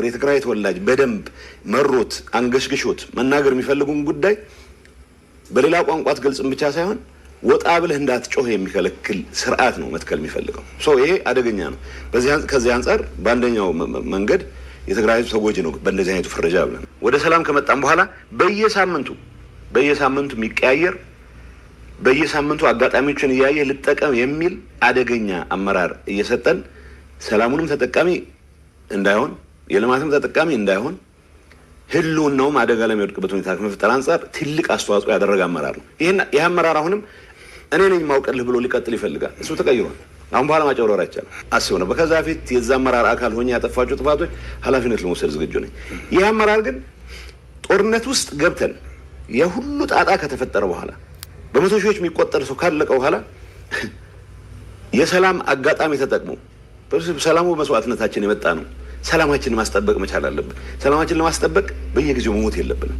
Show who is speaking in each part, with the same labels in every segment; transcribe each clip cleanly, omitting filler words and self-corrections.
Speaker 1: የትግራይ ተወላጅ በደንብ መሮት አንገሽግሾት መናገር የሚፈልጉን ጉዳይ በሌላ ቋንቋት ገልጽም ብቻ ሳይሆን ወጣ ብለህ እንዳትጮህ የሚከለክል ስርዓት ነው መትከል የሚፈልገው። ይሄ አደገኛ ነው። ከዚህ አንፃር በአንደኛው መንገድ የትግራይ ህዝብ ተጎጂ ነው በእንደዚህ አይነቱ ፍረጃ ብለን ወደ ሰላም ከመጣን በኋላ በየሳምንቱ የሚቀያየር በየሳምንቱ አጋጣሚዎችን እያየ ልጠቀም የሚል አደገኛ አመራር እየሰጠን ሰላሙንም ተጠቃሚ እንዳይሆን የልማትም ተጠቃሚ እንዳይሆን ህልውናውም አደጋ ላይ የሚወድቅበት ሁኔታ ከመፍጠር አንፃር ትልቅ አስተዋጽኦ ያደረገ አመራር ነው። ይሄ አመራር አሁንም እኔ ነኝ ማውቀልህ ብሎ ሊቀጥል ይፈልጋል። እሱ ተቀይሯል። አሁን በኋላ ማጨወር አይቻልም። አስበው ነው በከዛ ፊት የዛ አመራር አካል ሆኜ ያጠፋቸው ጥፋቶች ኃላፊነት ለመውሰድ ዝግጁ ነኝ። ይሄ አመራር ግን ጦርነት ውስጥ ገብተን የሁሉ ጣጣ ከተፈጠረ በኋላ በመቶ ሺዎች የሚቆጠር ሰው ካለቀ በኋላ የሰላም አጋጣሚ ተጠቅሞ ሰላሙ መስዋዕትነታችን የመጣ ነው። ሰላማችንን ማስጠበቅ መቻል አለብን። ሰላማችንን ለማስጠበቅ በየጊዜው መሞት የለብንም።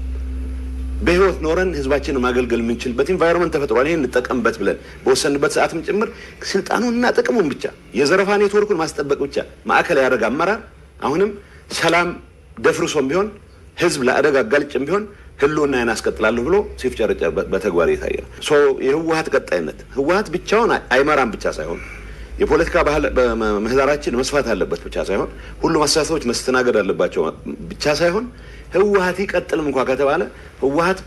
Speaker 1: በህይወት ኖረን ህዝባችንን ማገልገል የምንችልበት ኢንቫይሮንመንት ተፈጥሯል። ይሄን እንጠቀምበት ብለን በወሰንበት ሰዓትም ጭምር ስልጣኑንና ጥቅሙን ብቻ የዘረፋ ኔትወርኩን ማስጠበቅ ብቻ ማዕከል ያደረገ አመራር አሁንም ሰላም ደፍርሶም ቢሆን ህዝብ ለአደጋ አጋልጭም ቢሆን ህልውናዬን አስቀጥላለሁ ብሎ ሲፍጨረጨር በተግባር የታየ ነው። የህወሓት ቀጣይነት ህወሓት ብቻውን አይመራም ብቻ ሳይሆን የፖለቲካ ባህል በምህዳራችን መስፋት አለበት ብቻ ሳይሆን ሁሉም አስተሳሰቦች መስተናገድ አለባቸው ብቻ ሳይሆን ህወሓት ይቀጥልም እንኳን ከተባለ ህወሓት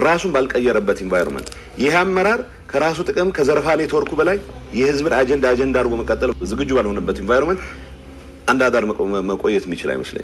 Speaker 1: ራሱን ባልቀየረበት ኢንቫይሮንመንት ይህ አመራር ከራሱ ጥቅም ከዘረፋ ኔትወርኩ በላይ የህዝብን አጀንዳ አድርጎ መቀጠል ዝግጁ ባልሆነበት ኢንቫይሮንመንት አንድ አዳር መቆየት የሚችል አይመስለኝም።